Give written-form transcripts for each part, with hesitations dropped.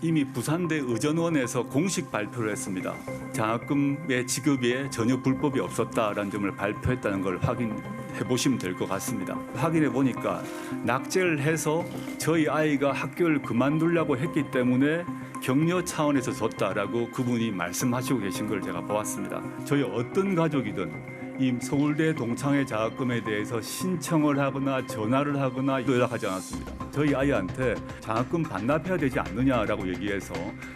이미 부산대 의전원에서 공식 발표를 했습니다. 장학금의 지급에 전혀 불법이 없었다라는 점을 발표했다는 걸 확인해 보시면 될 것 같습니다. 확인해 보니까 낙제를 해서 저희 아이가 학교를 그만두려고 했기 때문에 격려 차원에서 줬다라고 그분이 말씀하시고 계신 걸 제가 보았습니다. 저희 어떤 가족이든 이 서울대 동창회 장학금에 대해서 신청을 하거나 전화를 하거나 연락하지 않았습니다. 저희 아이한테 장학금 반납해야 되지 않느냐라고 얘기해서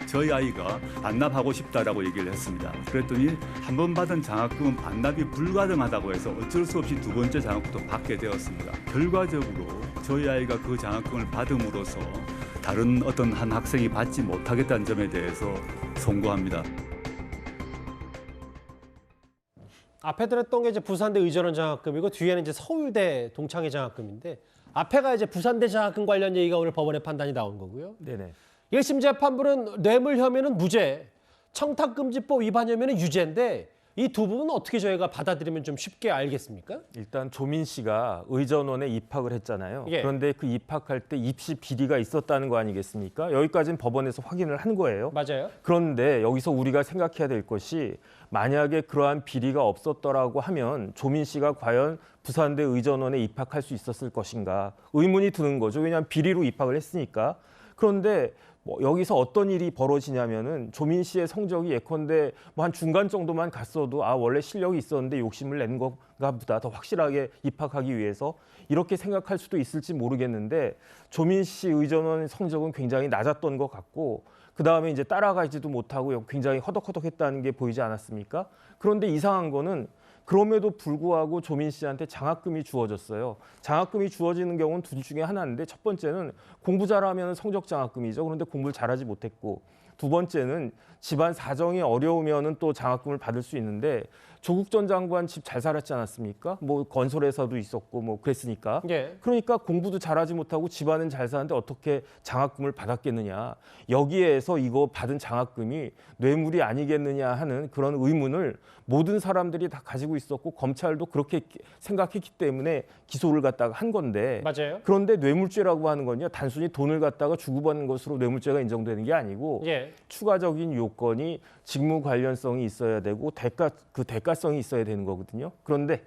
저희 아이가 반납하고 싶다라고 얘기를 했습니다. 그랬더니 한 번 받은 장학금은 반납이 불가능하다고 해서 어쩔 수 없이 두 번째 장학금도 받게 되었습니다. 결과적으로 저희 아이가 그 장학금을 받음으로써 다른 어떤 한 학생이 받지 못하겠다는 점에 대해서 송구합니다. 앞에 들었던 게 이제 부산대 의전원 장학금이고 뒤에는 이제 서울대 동창회 장학금인데 앞에가 이제 부산대 장학금 관련 얘기가 오늘 법원의 판단이 나온 거고요. 네네. 1심 재판부는 뇌물 혐의는 무죄, 청탁금지법 위반 혐의는 유죄인데 이 두 부분은 어떻게 저희가 받아들이면 좀 쉽게 알겠습니까? 일단 조민 씨가 의전원에 입학을 했잖아요. 예. 그런데 그 입학할 때 입시 비리가 있었다는 거 아니겠습니까? 여기까지는 법원에서 확인을 한 거예요. 맞아요. 그런데 여기서 우리가 생각해야 될 것이 만약에 그러한 비리가 없었더라고 하면 조민 씨가 과연 부산대 의전원에 입학할 수 있었을 것인가 의문이 드는 거죠. 왜냐하면 비리로 입학을 했으니까. 그런데 여기서 어떤 일이 벌어지냐면은 조민 씨의 성적이 예컨대 한 중간 정도만 갔어도 원래 실력이 있었는데 욕심을 낸 건가 보다 더 확실하게 입학하기 위해서 이렇게 생각할 수도 있을지 모르겠는데 조민 씨 의전원 성적은 굉장히 낮았던 것 같고 그다음에 이제 따라가지도 못하고 굉장히 허덕허덕했다는 게 보이지 않았습니까? 그런데 이상한 거는 그럼에도 불구하고 조민 씨한테 장학금이 주어졌어요. 장학금이 주어지는 경우는 둘 중에 하나인데 첫 번째는 공부 잘하면 성적 장학금이죠. 그런데 공부를 잘하지 못했고 두 번째는 집안 사정이 어려우면 또 장학금을 받을 수 있는데 조국 전 장관 집 잘 살았지 않았습니까? 건설회사도 있었고 그랬으니까. 예. 그러니까 공부도 잘하지 못하고 집안은 잘 사는데 어떻게 장학금을 받았겠느냐. 여기에서 이거 받은 장학금이 뇌물이 아니겠느냐 하는 그런 의문을 모든 사람들이 다 가지고 있었고 검찰도 그렇게 생각했기 때문에 기소를 갖다가 한 건데 맞아요. 그런데 뇌물죄라고 하는 건요. 단순히 돈을 갖다가 주고받는 것으로 뇌물죄가 인정되는 게 아니고 예. 추가적인 요건이 직무 관련성이 있어야 되고 대가성이 있어야 되는 거거든요. 그런데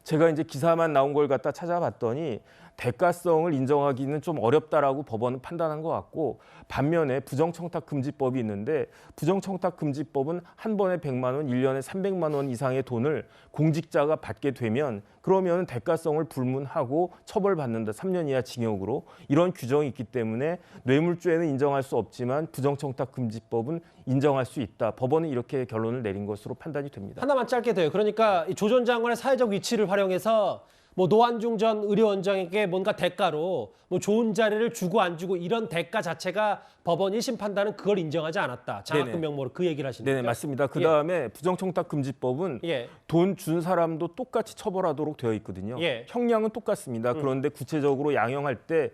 제가 이제 기사만 나온 걸 갖다 찾아봤더니 대가성을 인정하기는 좀 어렵다라고 법원은 판단한 것 같고 반면에 부정청탁금지법이 있는데 부정청탁금지법은 한 번에 100만 원, 1년에 300만 원 이상의 돈을 공직자가 받게 되면 그러면 대가성을 불문하고 처벌받는다. 3년 이하 징역으로 이런 규정이 있기 때문에 뇌물죄는 인정할 수 없지만 부정청탁금지법은 인정할 수 있다. 법원은 이렇게 결론을 내린 것으로 판단이 됩니다. 하나만 짧게 돼요. 그러니까 조 전 장관의 사회적 위치를 활용해서 노한중 전 의료원장에게 뭔가 대가로 좋은 자리를 주고 안 주고 이런 대가 자체가 법원 1심 판단은 그걸 인정하지 않았다. 장학금 네네. 명목으로 그 얘기를 하시는 거죠? 네, 맞습니다. 그다음에 부정청탁금지법은 예. 돈 준 사람도 똑같이 처벌하도록 되어 있거든요. 예. 형량은 똑같습니다. 그런데 구체적으로 양형할 때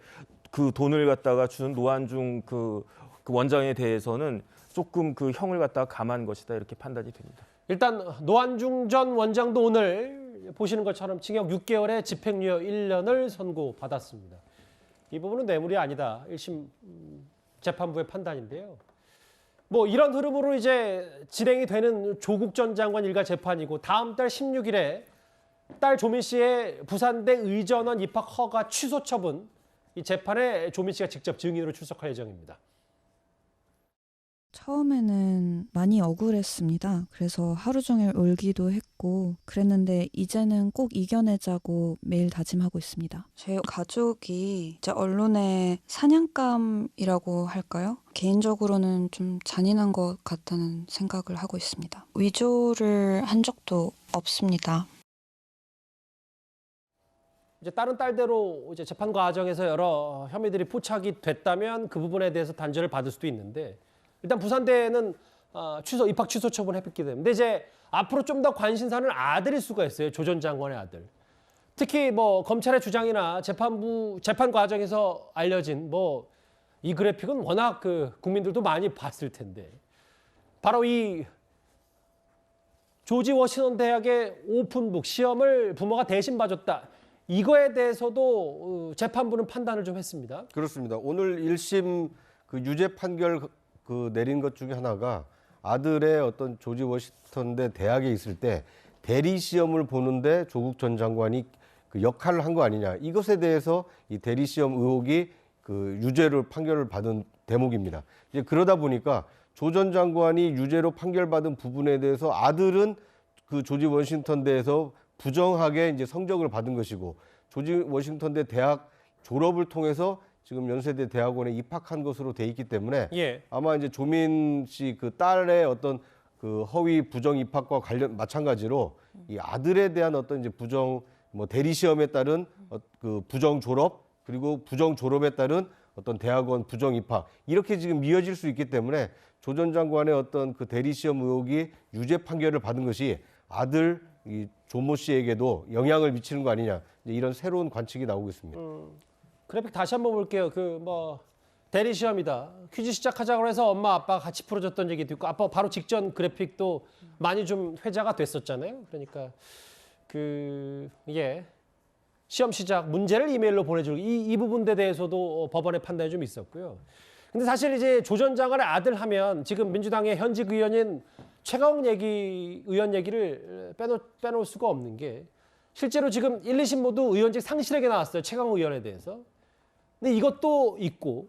그 돈을 갖다가 준 노한중 그 원장에 대해서는 조금 그 형을 갖다가 감한 것이다 이렇게 판단이 됩니다. 일단 노한중 전 원장도 오늘 보시는 것처럼 징역 6개월에 집행유예 1년을 선고받았습니다. 이 부분은 뇌물이 아니다. 1심 재판부의 판단인데요. 이런 흐름으로 이제 진행이 되는 조국 전 장관 일가 재판이고 다음 달 16일에 딸 조민 씨의 부산대 의전원 입학 허가 취소 처분 이 재판에 조민 씨가 직접 증인으로 출석할 예정입니다. 처음에는 많이 억울했습니다. 그래서 하루 종일 울기도 했고 그랬는데 이제는 꼭 이겨내자고 매일 다짐하고 있습니다. 제 가족이 이제 언론의 사냥감이라고 할까요? 개인적으로는 좀 잔인한 것 같다는 생각을 하고 있습니다. 위조를 한 적도 없습니다. 이제 다른 딸대로 이제 재판 과정에서 여러 혐의들이 포착이 됐다면 그 부분에 대해서 단죄를 받을 수도 있는데 일단 부산대는 입학 취소 처분했기 때문에 근데 이제 앞으로 좀 더 관심사는 아들일 수가 있어요. 조 전 장관의 아들. 특히 검찰의 주장이나 재판 과정에서 알려진 이 그래픽은 워낙 국민들도 많이 봤을 텐데 바로 이 조지 워싱턴 대학의 오픈북 시험을 부모가 대신 봐줬다. 이거에 대해서도 재판부는 판단을 좀 했습니다. 그렇습니다. 오늘 1심 그 유죄 판결 내린 것 중에 하나가 아들의 어떤 조지 워싱턴대 대학에 있을 때 대리 시험을 보는데 조국 전 장관이 그 역할을 한 거 아니냐. 이것에 대해서 이 대리 시험 의혹이 그 유죄를 판결을 받은 대목입니다. 이제 그러다 보니까 조 전 장관이 유죄로 판결받은 부분에 대해서 아들은 그 조지 워싱턴대에서 부정하게 이제 성적을 받은 것이고 조지 워싱턴대 대학 졸업을 통해서 지금 연세대 대학원에 입학한 것으로 돼 있기 때문에 예. 아마 이제 조민 씨 그 딸의 어떤 그 허위 부정 입학과 관련 마찬가지로 이 아들에 대한 어떤 이제 부정 뭐 대리 시험에 따른 그 부정 졸업 그리고 부정 졸업에 따른 어떤 대학원 부정 입학 이렇게 지금 이어질 수 있기 때문에 조 전 장관의 어떤 그 대리 시험 의혹이 유죄 판결을 받은 것이 아들 이 조모 씨에게도 영향을 미치는 거 아니냐 이제 이런 새로운 관측이 나오고 있습니다. 그래픽 다시 한번 볼게요. 대리 시험이다. 퀴즈 시작하자고 해서 엄마 아빠가 같이 풀어줬던 얘기도 있고 아빠 바로 직전 그래픽도 많이 좀 회자가 됐었잖아요. 그러니까 시험 시작 문제를 이메일로 보내주고 이 부분에 대해서도 법원의 판단이 좀 있었고요. 근데 사실 이제 조 전 장관의 아들 하면 지금 민주당의 현직 의원인 최강욱 의원 얘기를 빼놓을 수가 없는 게 실제로 지금 1, 2심 모두 의원직 상실에게 나왔어요. 최강욱 의원에 대해서. 근데 이것도 있고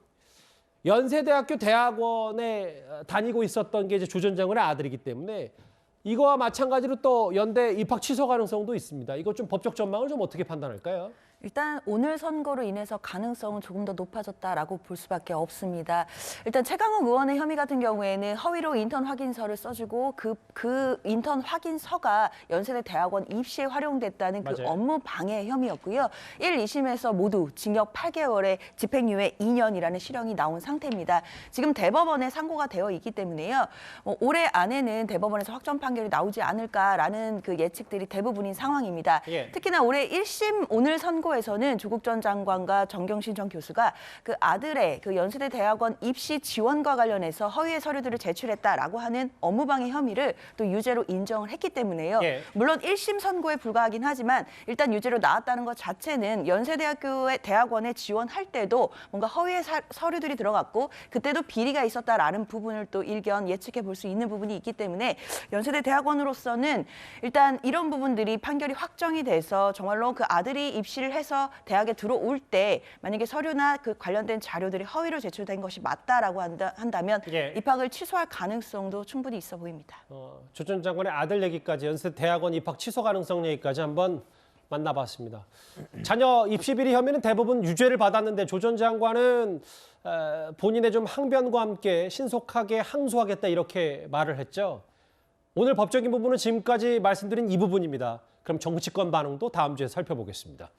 연세대학교 대학원에 다니고 있었던 게 이제 조 전 장관의 아들이기 때문에 이거와 마찬가지로 또 연대 입학 취소 가능성도 있습니다. 이거 좀 법적 전망을 좀 어떻게 판단할까요? 일단 오늘 선거로 인해서 가능성은 조금 더 높아졌다라고 볼 수밖에 없습니다. 일단 최강욱 의원의 혐의 같은 경우에는 허위로 인턴 확인서를 써주고 그 인턴 확인서가 연세대 대학원 입시에 활용됐다는 그 맞아요. 업무 방해 혐의였고요. 1, 2심에서 모두 징역 8개월에 집행유예 2년이라는 실형이 나온 상태입니다. 지금 대법원에 상고가 되어 있기 때문에요. 올해 안에는 대법원에서 확정 판결이 나오지 않을까라는 그 예측들이 대부분인 상황입니다. 예. 특히나 올해 1심 오늘 선고 에서는 조국 전 장관과 정경심 전 교수가 그 아들의 그 연세대 대학원 입시 지원과 관련해서 허위의 서류들을 제출했다라고 하는 업무방해 혐의를 또 유죄로 인정을 했기 때문에요. 예. 물론 1심 선고에 불과하긴 하지만 일단 유죄로 나왔다는 것 자체는 연세대학교의 대학원에 지원할 때도 뭔가 허위의 서류들이 들어갔고 그때도 비리가 있었다라는 부분을 또 일견 예측해 볼 수 있는 부분이 있기 때문에 연세대 대학원으로서는 일단 이런 부분들이 판결이 확정이 돼서 정말로 그 아들이 입시를 해서 대학에 들어올 때 만약에 서류나 그 관련된 자료들이 허위로 제출된 것이 맞다라고 한다면 예. 입학을 취소할 가능성도 충분히 있어 보입니다. 조 전 장관의 아들 얘기까지 연세대 대학원 입학 취소 가능성 얘기까지 한번 만나봤습니다. 자녀 입시 비리 혐의는 대부분 유죄를 받았는데 조 전 장관은 본인의 좀 항변과 함께 신속하게 항소하겠다 이렇게 말을 했죠. 오늘 법적인 부분은 지금까지 말씀드린 이 부분입니다. 그럼 정치권 반응도 다음 주에 살펴보겠습니다.